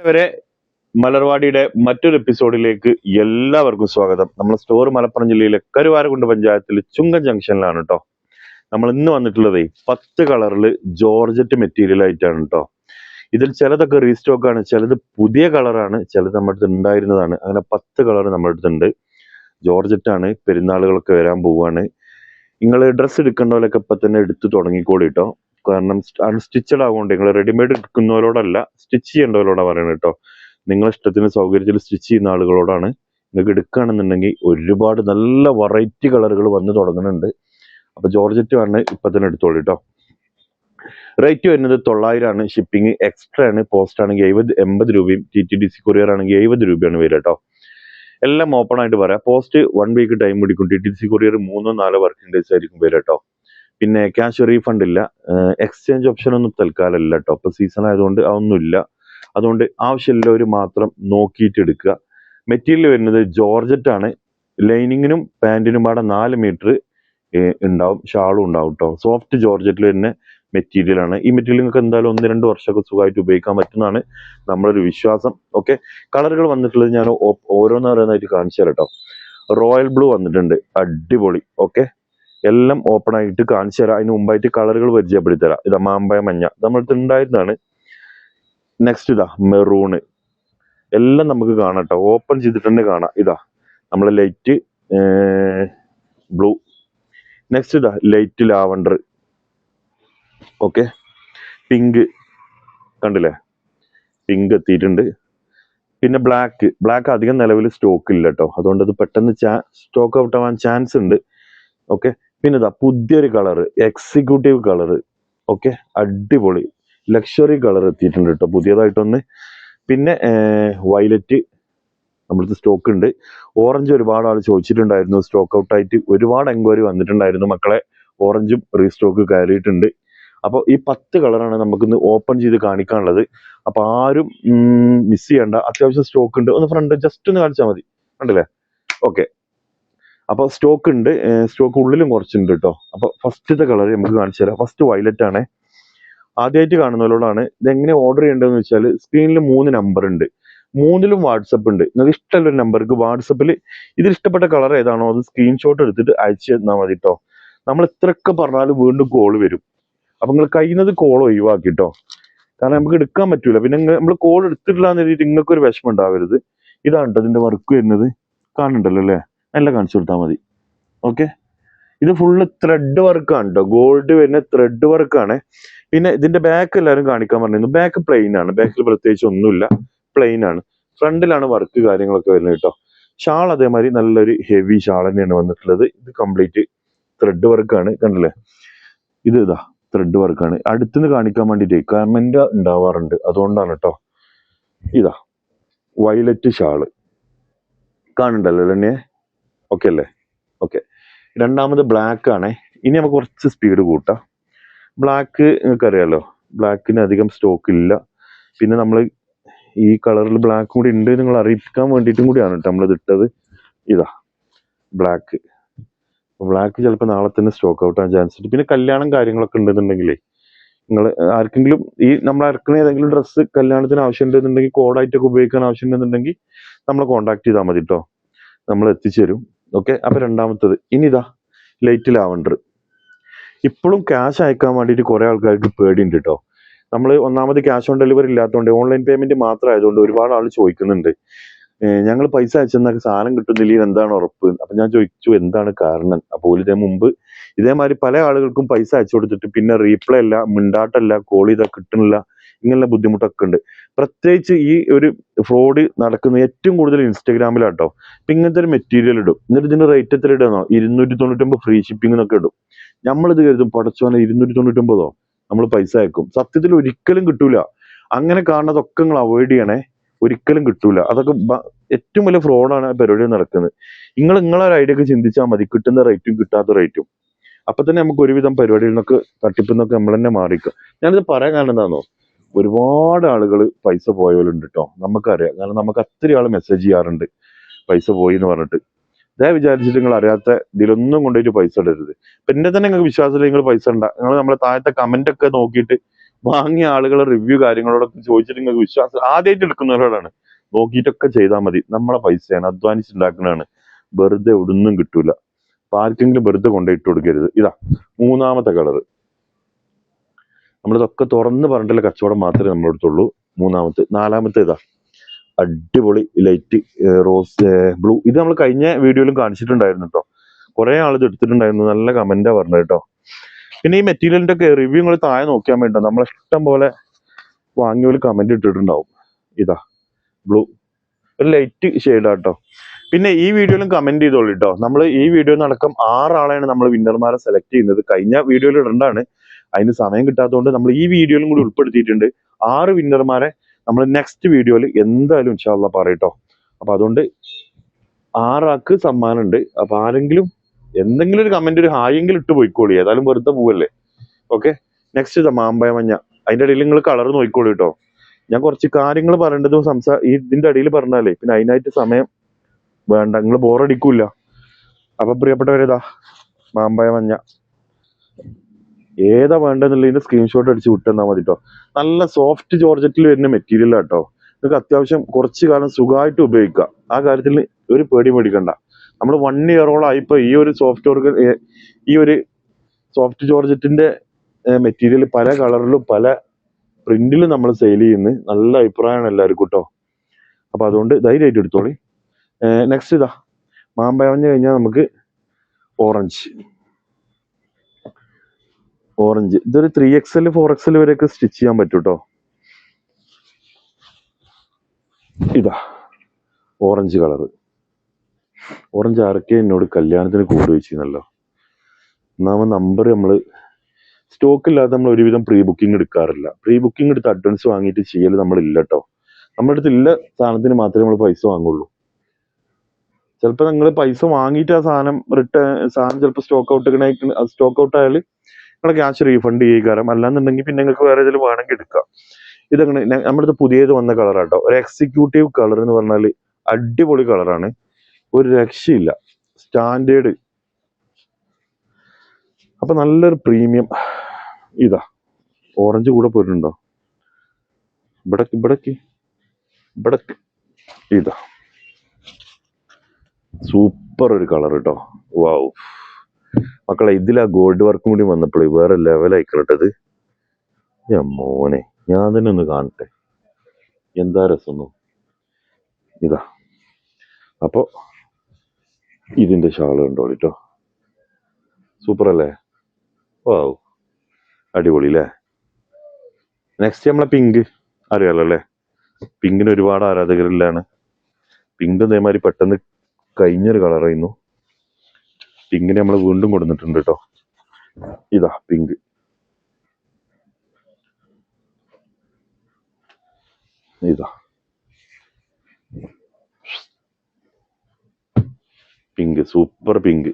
വരെ മലർവാടിയുടെ മറ്റൊരു എപ്പിസോഡിലേക്ക് എല്ലാവർക്കും സ്വാഗതം. നമ്മൾ സ്റ്റോർ മലപ്പുറം ജില്ലയിലെ കരുവാരക്കുണ്ട് പഞ്ചായത്തിൽ ചുങ്കൻ ജംഗ്ഷനിലാണ് കേട്ടോ. നമ്മൾ ഇന്ന് വന്നിട്ടുള്ളത് 10 കളറിൽ ജോർജറ്റ് മെറ്റീരിയൽ ആയിട്ടാണ് കേട്ടോ. ഇതിൽ ചിലതൊക്കെ റീസ്റ്റോക്ക് ആണ്, ചിലത് പുതിയ കളറാണ്, ചിലത് നമ്മുടെ അടുത്ത് ഉണ്ടായിരുന്നതാണ്. അങ്ങനെ 10 കളർ നമ്മുടെ അടുത്തുണ്ട്. ജോർജറ്റ് ആണ്, പെരുന്നാളുകളൊക്കെ വരാൻ പോവാണ്. നിങ്ങൾ ഡ്രസ്സ് എടുക്കേണ്ടവരൊക്കെ ഇപ്പൊ തന്നെ എടുത്തു തുടങ്ങിക്കോളി കേട്ടോ. കാരണം അൺസ്റ്റിച്ചഡ് ആവുകൊണ്ട് നിങ്ങൾ റെഡിമെയ്ഡ് എടുക്കുന്നവരോടല്ല, സ്റ്റിച്ച് ചെയ്യേണ്ടവരോടാണ് പറയുന്നത് കേട്ടോ. നിങ്ങളെ ഇഷ്ടത്തിന് സൗകര്യത്തിൽ സ്റ്റിച്ച് ചെയ്യുന്ന ആളുകളോടാണ്. നിങ്ങൾക്ക് എടുക്കുകയാണെന്നുണ്ടെങ്കിൽ ഒരുപാട് നല്ല വെറൈറ്റി കളറുകൾ വന്ന് തുടങ്ങുന്നുണ്ട്. അപ്പൊ ജോർജറ്റ് ആണ് ഇപ്പൊ തന്നെ എടുത്തോളൂ കേട്ടോ. റേറ്റ് വരുന്നത് 900 ആണ്. ഷിപ്പിംഗ് എക്സ്ട്രാ ആണ്. പോസ്റ്റ് ആണെങ്കിൽ 80 രൂപയും TTDC കൊറിയർ ആണെങ്കിൽ 70 രൂപയാണ് വരിക കേട്ടോ. എല്ലാം ഓപ്പൺ ആയിട്ട് പറയാം. പോസ്റ്റ് 1 വീക്ക് ടൈം പിടിക്കും. TTDC കൊറിയർ 3-4 വർക്കിംഗ് ഡേയ്സ് ആയിരിക്കും വരിക കേട്ടോ. പിന്നെ ക്യാഷ് റീഫണ്ട് ഇല്ല. എക്സ്ചേഞ്ച് ഓപ്ഷൻ ഒന്നും തൽക്കാലം ഇല്ല കേട്ടോ. ഇപ്പൊ സീസൺ ആയതുകൊണ്ട് അതൊന്നുമില്ല. അതുകൊണ്ട് ആവശ്യമുള്ളവർ മാത്രം നോക്കിയിട്ട് എടുക്കുക. മെറ്റീരിയൽ വരുന്നത് ജോർജറ്റ് ആണ്. ലൈനിങ്ങിനും പാൻറ്റിനും പാടെ 4 മീറ്റർ ഉണ്ടാവും. ഷാളും ഉണ്ടാവും കേട്ടോ. സോഫ്റ്റ് ജോർജറ്റിൽ തന്നെ മെറ്റീരിയൽ ആണ്. ഈ മെറ്റീരിയൽ നിങ്ങൾക്ക് എന്തായാലും 1-2 വർഷമൊക്കെ സുഖമായിട്ട് ഉപയോഗിക്കാൻ പറ്റുന്നതാണ് നമ്മളൊരു വിശ്വാസം. ഓക്കെ, കളറുകൾ വന്നിട്ടുള്ളത് ഞാൻ ഓരോന്നോരോന്നായിട്ട് കാണിച്ചു തരാം കേട്ടോ. റോയൽ ബ്ലൂ വന്നിട്ടുണ്ട്, അടിപൊളി. ഓക്കെ, എല്ലാം ഓപ്പൺ ആയിട്ട് കാണിച്ചു തരാം. അതിന് മുമ്പായിട്ട് കളറുകൾ പരിചയപ്പെടുത്തി തരാം. ഇതാ മാമ്പഴ മഞ്ഞ നമ്മളടുത്ത് ഉണ്ടായിരുന്നതാണ്. നെക്സ്റ്റ് ഇതാ മെറൂണ്, എല്ലാം നമുക്ക് കാണാം കേട്ടോ. ഓപ്പൺ ചെയ്തിട്ട് തന്നെ കാണാം. ഇതാ നമ്മളെ ലൈറ്റ് ബ്ലൂ. നെക്സ്റ്റ് ഇതാ ലൈറ്റ് ലാവണ്ടർ. ഓക്കെ, പിങ്ക് കണ്ടില്ലേ, പിങ്ക് എത്തിയിട്ടുണ്ട്. പിന്നെ ബ്ലാക്ക് അധികം നിലവിൽ സ്റ്റോക്ക് ഇല്ല കേട്ടോ. അതുകൊണ്ട് അത് പെട്ടെന്ന് സ്റ്റോക്ക് ഔട്ട് ആവാൻ ചാൻസ് ഉണ്ട്. ഓക്കെ, പിന്നെ ഇതാ പുതിയൊരു കളറ്, എക്സിക്യൂട്ടീവ് കളറ്. ഓക്കെ, അടിപൊളി ലക്ഷറി കളർ എത്തിയിട്ടുണ്ട് കേട്ടോ, പുതിയതായിട്ടൊന്ന്. പിന്നെ വയലറ്റ് നമ്മളടുത്ത് സ്റ്റോക്ക് ഉണ്ട്. ഓറഞ്ച് ഒരുപാട് ആൾ ചോദിച്ചിട്ടുണ്ടായിരുന്നു, സ്റ്റോക്ക് ഔട്ട് ആയിട്ട് ഒരുപാട് എൻക്വയറി വന്നിട്ടുണ്ടായിരുന്നു മക്കളെ. ഓറഞ്ചും റീസ്റ്റോക്ക് കയറിയിട്ടുണ്ട്. അപ്പോൾ ഈ 10 കളറാണ് നമുക്കിന്ന് ഓപ്പൺ ചെയ്ത് കാണിക്കാനുള്ളത്. അപ്പൊ ആരും മിസ് ചെയ്യണ്ട. അത്യാവശ്യം സ്റ്റോക്ക് ഉണ്ട്. ഒന്ന് ഫ്രണ്ട് ജസ്റ്റ് ഒന്ന് കാണിച്ചാൽ മതി. കണ്ടില്ലേ? ഓക്കെ, അപ്പൊ സ്റ്റോക്ക് ഉണ്ട്. സ്റ്റോക്ക് ഉള്ളിലും കുറച്ചുണ്ട് കേട്ടോ. അപ്പൊ ഫസ്റ്റത്തെ കളർ നമുക്ക് കാണിച്ചു തരാം. ഫസ്റ്റ് വയലറ്റ് ആണ്. ആദ്യമായിട്ട് കാണുന്നവരോടാണ് ഇതെങ്ങനെ ഓർഡർ ചെയ്യേണ്ടതെന്ന് വെച്ചാൽ സ്ക്രീനിൽ 3 നമ്പർ ഉണ്ട്. 3ലും വാട്സപ്പ് ഉണ്ട്. നിങ്ങൾക്ക് ഇഷ്ടമുള്ള നമ്പർക്ക് വാട്സപ്പിൽ ഇതിൽ ഇഷ്ടപ്പെട്ട കളർ ഏതാണോ അത് സ്ക്രീൻഷോട്ട് എടുത്തിട്ട് അയച്ചു തന്നാൽ മതി കേട്ടോ. നമ്മൾ എത്രയൊക്കെ പറഞ്ഞാലും വീണ്ടും കോൾ വരും. അപ്പൊ നിങ്ങൾ കഴിയുന്നത് കോൾ ഒഴിവാക്കിട്ടോ. കാരണം നമുക്ക് എടുക്കാൻ പറ്റൂല. പിന്നെ നമ്മൾ കോൾ എടുത്തിട്ടില്ല എന്ന് എഴുതിയിട്ട് നിങ്ങൾക്ക് ഒരു വിഷമം ഉണ്ടാവരുത്. ഇതാണ് കേട്ടോ ഇതിന്റെ വർക്ക് വരുന്നത്. കാണുന്നുണ്ടല്ലോ അല്ലേ? എല്ലാം കാണിച്ചു കൊടുത്താൽ മതി. ഓക്കെ, ഇത് ഫുള്ള് ത്രെഡ് വർക്കാണ് കേട്ടോ. ഗോൾഡ് വരുന്ന ത്രെഡ് വർക്കാണ്. പിന്നെ ഇതിന്റെ ബാക്ക് എല്ലാവരും കാണിക്കാൻ പറഞ്ഞിരുന്നു. ബാക്ക് പ്ലെയിൻ ആണ്. ബാക്കിൽ പ്രത്യേകിച്ച് ഒന്നുമില്ല, പ്ലെയിൻ ആണ്. ഫ്രണ്ടിലാണ് വർക്ക് കാര്യങ്ങളൊക്കെ വരുന്നത് കേട്ടോ. ഷാൾ അതേമാതിരി നല്ലൊരു ഹെവി ഷാൾ തന്നെയാണ് വന്നിട്ടുള്ളത്. ഇത് കംപ്ലീറ്റ് ത്രെഡ് വർക്കാണ്. കണ്ടില്ലേ? ഇതാ ത്രെഡ് വർക്കാണ്. അടുത്തുനിന്ന് കാണിക്കാൻ വേണ്ടിയിട്ട് കമന്റ് ഉണ്ടാവാറുണ്ട്, അതുകൊണ്ടാണ് കേട്ടോ. ഇതാ വയലറ്റ് ഷാള് കാണുന്നുണ്ടല്ലോ അല്ലേ? ഓക്കെ അല്ലേ? ഓക്കെ, രണ്ടാമത് ബ്ലാക്ക് ആണ്. ഇനി നമുക്ക് കുറച്ച് സ്പീഡ് കൂട്ടാം. ബ്ലാക്ക് നിങ്ങൾക്ക് അറിയാലോ, ബ്ലാക്കിന് അധികം സ്റ്റോക്ക് ഇല്ല. പിന്നെ നമ്മൾ ഈ കളറിൽ ബ്ലാക്ക് കൂടി ഉണ്ട് നിങ്ങൾ അറിയിക്കാൻ വേണ്ടിയിട്ടും കൂടിയാണ് കേട്ടോ നമ്മളിത് ഇട്ടത്. ഇതാ ബ്ലാക്ക് ചിലപ്പോൾ നാളെ തന്നെ സ്റ്റോക്ക് ഔട്ട് ആകാൻ ചാൻസ് ഉണ്ട്. പിന്നെ കല്യാണം കാര്യങ്ങളൊക്കെ ഉണ്ടെന്നുണ്ടെങ്കിലേ നിങ്ങൾ ആർക്കെങ്കിലും ഈ നമ്മൾ ഇറക്കുന്ന ഏതെങ്കിലും ഡ്രസ്സ് കല്യാണത്തിന് ആവശ്യം ഉണ്ടെന്നുണ്ടെങ്കിൽ കോഡായിട്ടൊക്കെ ഉപയോഗിക്കാൻ ആവശ്യം ഉണ്ടെന്നുണ്ടെങ്കിൽ നമ്മളെ കോൺടാക്ട് ചെയ്താൽ മതി കേട്ടോ, നമ്മൾ എത്തിച്ചേരും. ഓക്കെ, അപ്പൊ രണ്ടാമത്തത് ഇനി ഇതാ ലൈറ്റ് ലാവണ്ടർ. ഇപ്പോഴും ക്യാഷ് അയക്കാൻ വേണ്ടിയിട്ട് കുറെ ആൾക്കാർക്ക് പേടിയുണ്ട് കേട്ടോ. നമ്മൾ ഒന്നാമത് ക്യാഷ് ഓൺ ഡെലിവറി ഇല്ലാത്തതുകൊണ്ട് ഓൺലൈൻ പേയ്മെന്റ് മാത്രം ആയതുകൊണ്ട് ഒരുപാട് ആൾ ചോദിക്കുന്നുണ്ട്, ഞങ്ങൾ പൈസ അയച്ചെന്നൊക്കെ സാധനം കിട്ടുന്നില്ല, എന്താണ് ഉറപ്പ്? അപ്പൊ ഞാൻ ചോദിച്ചു എന്താണ് കാരണം. അപ്പോൾ ഇതിന് മുമ്പ് ഇതേമാതിരി പല ആളുകൾക്കും പൈസ അയച്ചു കൊടുത്തിട്ട് പിന്നെ റീപ്ലൈ അല്ല, മിണ്ടാട്ടല്ല, കോൾ ചെയ്താൽ കിട്ടുന്നില്ല, ഇങ്ങനെയുള്ള ബുദ്ധിമുട്ടൊക്കെ ഉണ്ട്. പ്രത്യേകിച്ച് ഈ ഒരു ഫ്രോഡ് നടക്കുന്ന ഏറ്റവും കൂടുതൽ ഇൻസ്റ്റാഗ്രാമിലാട്ടോ. ഇപ്പൊ ഇങ്ങനത്തെ ഒരു മെറ്റീരിയൽ ഇടും, എന്നിട്ട് ഇതിന്റെ റേറ്റ് എത്ര ഇടുന്നോ? 299 ഫ്രീ ഷിപ്പിംഗ് എന്നൊക്കെ ഇടും. നമ്മളിത് കരുതും പടച്ചോനെ 299 നമ്മൾ പൈസ അയക്കും. സത്യത്തിൽ ഒരിക്കലും കിട്ടൂല. അങ്ങനെ കാണുന്നതൊക്കെ നിങ്ങൾ അവോയ്ഡ് ചെയ്യണേ. ഒരിക്കലും കിട്ടൂല. അതൊക്കെ ഏറ്റവും വലിയ ഫ്രോഡാണ് ആ പരിപാടി നടക്കുന്നത്. നിങ്ങളെ ഒരു ഐഡിയ ഒക്കെ ചിന്തിച്ചാൽ മതി, കിട്ടുന്ന റേറ്റും കിട്ടാത്ത റേറ്റും. അപ്പൊ തന്നെ നമുക്ക് ഒരുവിധം പരിപാടിയിൽ നിന്നൊക്കെ തട്ടിപ്പിന്നൊക്കെ നമ്മൾ തന്നെ മാറിക്കും. ഞാനിത് പറയാൻ കാരണം എന്താണെന്നോ, ഒരുപാട് ആളുകൾ പൈസ പോയവരുണ്ട് കേട്ടോ. നമുക്കറിയാം, കാരണം നമുക്ക് അത്രയും ആൾ മെസ്സേജ് ചെയ്യാറുണ്ട് പൈസ പോയി എന്ന് പറഞ്ഞിട്ട്. ഇതേ വിചാരിച്ചിട്ട് നിങ്ങൾ അറിയാത്ത ഇതിലൊന്നും കൊണ്ടുപോയിട്ട് പൈസ ഇടരുത്. പിന്നെ തന്നെ നിങ്ങൾക്ക് വിശ്വാസമില്ല നിങ്ങൾ പൈസ നിങ്ങൾ നമ്മളെ താഴത്തെ കമന്റ് ഒക്കെ നോക്കിയിട്ട് വാങ്ങിയ ആളുകളെ റിവ്യൂ കാര്യങ്ങളോടൊക്കെ ചോദിച്ചിട്ട് നിങ്ങൾക്ക് വിശ്വാസം ആദ്യമായിട്ട് എടുക്കുന്നവരോടാണ്. നോക്കിയിട്ടൊക്കെ ചെയ്താൽ മതി. നമ്മളെ പൈസയാണ്, അധ്വാനിച്ചുണ്ടാക്കുന്നതാണ്. വെറുതെ ഒന്നും കിട്ടൂല. അപ്പൊ ആർക്കെങ്കിലും വെറുതെ കൊണ്ടുപോയിട്ട് കൊടുക്കരുത്. ഇതാ മൂന്നാമത്തെ കളറ്. നമ്മളിതൊക്കെ തുറന്ന് പറഞ്ഞിട്ടുള്ള കച്ചവടം മാത്രമേ നമ്മളെടുത്തുള്ളൂ. നാലാമത്തെ ഇതാ അടിപൊളി ലൈറ്റ് റോസ് ബ്ലൂ. ഇത് നമ്മൾ കഴിഞ്ഞ വീഡിയോയിലും കാണിച്ചിട്ടുണ്ടായിരുന്നു കേട്ടോ. കുറെ ആളിത് എടുത്തിട്ടുണ്ടായിരുന്നു, നല്ല കമന്റാ പറഞ്ഞത് കേട്ടോ. പിന്നെ ഈ മെറ്റീരിയലിന്റെ ഒക്കെ റിവ്യൂ നിങ്ങൾ താഴെ നോക്കിയാൽ വേണ്ട, നമ്മളെ ഇഷ്ടം പോലെ വാങ്ങിയ കമന്റ് ഇട്ടിട്ടുണ്ടാവും. ഇതാ ബ്ലൂ, ഒരു ലൈറ്റ് ഷെയ്ഡാട്ടോ. പിന്നെ ഈ വീഡിയോയിലും കമന്റ് ചെയ്തോളൂ കേട്ടോ. നമ്മൾ ഈ വീഡിയോയിൽ അടക്കം 6 ആളെയാണ് നമ്മൾ വിന്നർമാരെ സെലക്ട് ചെയ്യുന്നത്. കഴിഞ്ഞ വീഡിയോയിൽ ഇടണ്ടാണ്, അതിന് സമയം കിട്ടാത്തതുകൊണ്ട് നമ്മൾ ഈ വീഡിയോയിലും കൂടി ഉൾപ്പെടുത്തിയിട്ടുണ്ട്. 6 വിന്നർമാരെ നമ്മൾ നെക്സ്റ്റ് വീഡിയോയിൽ എന്തായാലും ഇൻഷാ അല്ലാഹ് പറയട്ടോ. അപ്പൊ അതുകൊണ്ട് 6 ആൾക്ക് സമ്മാനം ഉണ്ട്. അപ്പൊ ആരെങ്കിലും എന്തെങ്കിലും ഒരു കമന്റ്, ഒരു ഹായെങ്കിലും ഇട്ട് പോയിക്കോളി, ഏതായാലും വെറുതെ പോവല്ലേ. ഓക്കെ, നെക്സ്റ്റ് ഇതാ മാമ്പഴ മഞ്ഞ. അതിന്റെ ഇടയിൽ നിങ്ങൾ കളർ നോക്കിക്കോളൂ കേട്ടോ. ഞാൻ കുറച്ച് കാര്യങ്ങൾ പറയേണ്ടതും ഇതിന്റെ ഇടയിൽ പറഞ്ഞാലേ പിന്നെ അതിനായിട്ട് സമയം വേണ്ട, നിങ്ങൾ ബോറടിക്കൂല. അപ്പൊ പ്രിയപ്പെട്ടവരേതാ മാമ്പഴ മഞ്ഞ, ഏതാ വേണ്ടെന്നുള്ളതിന്റെ സ്ക്രീൻഷോട്ട് അടിച്ച് വിട്ടെന്നാ മതി കേട്ടോ. നല്ല സോഫ്റ്റ് ജോർജറ്റിൽ വരുന്ന മെറ്റീരിയൽ ആട്ടോ. നിങ്ങൾക്ക് അത്യാവശ്യം കുറച്ചു കാലം സുഖമായിട്ട് ഉപയോഗിക്കാം. ആ കാര്യത്തിൽ ഒരു പേടി മേടിക്കണ്ട. നമ്മൾ 1 ഇയറോളായി ഇപ്പൊ ഈ ഒരു സോഫ്റ്റ് ജോർജറ്റിന്റെ മെറ്റീരിയൽ പല കളറിലും പല പ്രിന്റിലും നമ്മൾ സെയിൽ ചെയ്യുന്നത്. നല്ല അഭിപ്രായമാണ് എല്ലാവർക്കും കേട്ടോ. അപ്പൊ അതുകൊണ്ട് ധൈര്യമായിട്ട് എടുത്തോളി. നെക്സ്റ്റ് ഇതാ മാമ്പഴഞ്ഞ് കഴിഞ്ഞാൽ നമുക്ക് ഓറഞ്ച്. ഇതൊരു 3XL 4XL വരെയൊക്കെ സ്റ്റിച്ച് ചെയ്യാൻ പറ്റും കേട്ടോ. ഇതാ ഓറഞ്ച് കളറ്. ഓറഞ്ച് ആരൊക്കെ എന്നോട് കല്യാണത്തിന് കൂടി വെച്ചിരുന്നല്ലോ. ഒന്നാമത് നമ്പർ നമ്മൾ സ്റ്റോക്ക് ഇല്ലാതെ നമ്മൾ ഒരുവിധം പ്രീ ബുക്കിംഗ് എടുക്കാറില്ല. പ്രീ ബുക്കിംഗ് എടുത്ത് അഡ്വാൻസ് വാങ്ങിയിട്ട് ചെയ്യൽ നമ്മളില്ല കേട്ടോ. നമ്മുടെ അടുത്ത് ഇല്ല സാധനത്തിന് മാത്രമേ നമ്മൾ പൈസ വാങ്ങുള്ളൂ. ചിലപ്പോൾ നിങ്ങൾ പൈസ വാങ്ങിയിട്ട് ആ സാധനം ചിലപ്പോൾ സ്റ്റോക്ക് ഔട്ട് ആയാൽ നിങ്ങളെ ക്യാഷ് റീഫണ്ട് ചെയ്യിക്കാരം. അല്ലാന്നുണ്ടെങ്കിൽ പിന്നെ നിങ്ങൾക്ക് വേറെ ഏതെങ്കിലും വേണമെങ്കിൽ എടുക്കാം. ഇതങ്ങനെ നമ്മുടെ അടുത്ത് പുതിയത് വന്ന കളറാട്ടോ. ഒരു എക്സിക്യൂട്ടീവ് കളർ എന്ന് പറഞ്ഞാൽ അടിപൊളി കളറാണ്, ഒരു രക്ഷയില്ല, സ്റ്റാൻഡേർഡ്. അപ്പൊ നല്ലൊരു പ്രീമിയം. ഇതാ ഓറഞ്ച് കൂടെ പോയിട്ടുണ്ടോ? ഇവിടക്ക് ഇതാ സൂപ്പർ ഒരു കളർ കേട്ടോ. വാവ് മക്കളെ, ഇതിലാ ഗോൾഡ് വർക്കും കൂടി വന്നപ്പോഴേ വേറെ ലെവലായിക്കോട്ടത്. മോനെ ഞാൻ തന്നെ ഒന്ന് കാണട്ടെ, എന്താ രസം. ഇതാ അപ്പൊ ഇതിന്റെ ഷാള് കണ്ടോളിട്ടോ. സൂപ്പർ അല്ലേ? വാവ് അടിപൊളി അല്ലേ? നെക്സ്റ്റ് നമ്മളെ പിങ്ക് അറിയാലോ അല്ലേ? പിങ്കിന് ഒരുപാട് ആരാധകരിലാണ്. പിങ്ക് ഇതേമാതിരി പെട്ടെന്ന് കഴിഞ്ഞൊരു കളറായിരുന്നു. പിങ്കിനെ നമ്മൾ വീണ്ടും കൊടുത്തിട്ടുണ്ട് കേട്ടോ. ഇതാ പിങ്ക്. ഇതാ pink, super pink.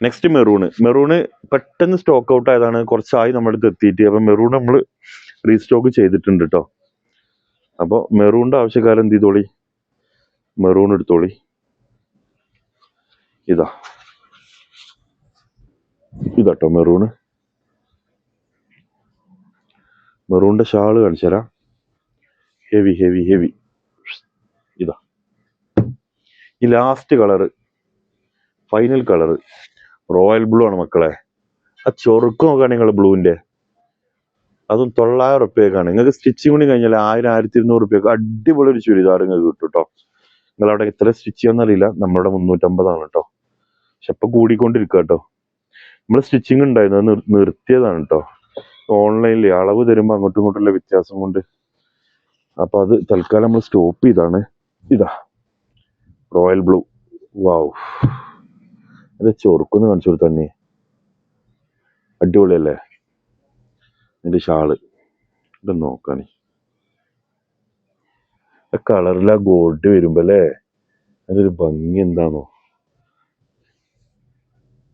Next maroon പെട്ടെന്ന് സ്റ്റോക്ക് ഔട്ട് ആയതാണ്, കുറച്ചായി നമ്മുടെ അടുത്ത് എത്തിയിട്ട്. അപ്പൊ മെറൂൺ നമ്മൾ റീസ്റ്റോക്ക് ചെയ്തിട്ടുണ്ട് കേട്ടോ. അപ്പൊ മെറൂണിന്റെ ആവശ്യക്കാരൻ എന്ത് ചെയ്തോളി, മെറൂൺ എടുത്തോളി. ഇതാട്ടോ മെറൂണിന്റെ ഷാള് കാണിച്ചു തരാം. Heavy heavy heavy. ഇതാ ഈ last colour, final colour royal blue ആണ് മക്കളെ. ആ ചൊറുക്ക് നോക്കുകയാണ് നിങ്ങൾ ബ്ലൂവിന്റെ, അതും 900 റുപ്യക്കാണ്. നിങ്ങൾക്ക് സ്റ്റിച്ചിങ് കൂടി കഴിഞ്ഞാൽ 1000 1200 റുപ്യക്ക് അടിപൊളി ഒരു ചുരിദാർ നിങ്ങൾക്ക് കിട്ടും കേട്ടോ. നിങ്ങളവിടെ എത്ര സ്റ്റിച്ച് ചെയ്യാന്നറിയില്ല, നമ്മളുടെ 350 കേട്ടോ. പക്ഷെ ഇപ്പൊ കൂടിക്കൊണ്ടിരിക്കുക കേട്ടോ. നമ്മൾ സ്റ്റിച്ചിങ് ഉണ്ടായിരുന്നു, അത് നിർത്തിയതാണ് കേട്ടോ. ഓൺലൈനിൽ അളവ് തരുമ്പോൾ അങ്ങോട്ടും ഇങ്ങോട്ടുള്ള വ്യത്യാസം കൊണ്ട് അപ്പൊ അത് തൽക്കാലം നമ്മൾ സ്റ്റോപ്പ് ചെയ്താണ്. ഇതാ റോയൽ ബ്ലൂ. വാവ് അത് ചൊറുക്കൊന്ന് കാണിച്ചു തന്നെ, അടിപൊളിയല്ലേ? അതിന്റെ ഷാള് ഇത് നോക്കാണേ, കളറിലാ ഗോൾഡ് വരുമ്പോ അല്ലേ അതിനൊരു ഭംഗി എന്താണോ.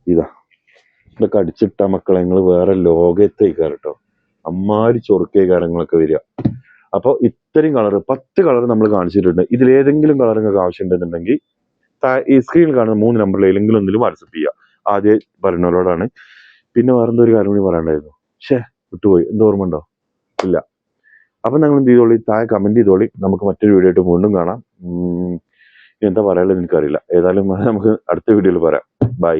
ഇതൊക്കെ അടിച്ചിട്ട മക്കളെ നിങ്ങൾ വേറെ ലോകത്തേക്കാറ് കേട്ടോ. അമ്മാരി ചൊറുക്കേകാരങ്ങളൊക്കെ വരിക. അപ്പൊ ഇത്രയും കളർ 10 കളർ നമ്മൾ കാണിച്ചിട്ടുണ്ട്. ഇതിലേതെങ്കിലും കളർ നിങ്ങൾക്ക് ആവശ്യമുണ്ടെന്നുണ്ടെങ്കിൽ ഈ സ്ക്രീനിൽ കാണുന്ന 3 നമ്പറിൽ ഏതെങ്കിലും ഒന്നിലും വാട്സപ്പ് ചെയ്യുക. ആദ്യം പറഞ്ഞവരോടാണ്. പിന്നെ വേറെന്തോ ഒരു കാര്യം കൂടി പറയാണ്ടായിരുന്നു, വിട്ടുപോയി, എന്താ ഓർമ്മ ഉണ്ടോ? ഇല്ല. അപ്പം നിങ്ങൾ എന്ത് ചെയ്തോളി, താഴെ കമന്റ് ചെയ്തോളി. നമുക്ക് മറ്റൊരു വീഡിയോ ആയിട്ട് വീണ്ടും കാണാം. എന്താ പറയാനുള്ളത് എനിക്കറിയില്ല. ഏതായാലും നമുക്ക് അടുത്ത വീഡിയോയിൽ പറയാം. ബൈ.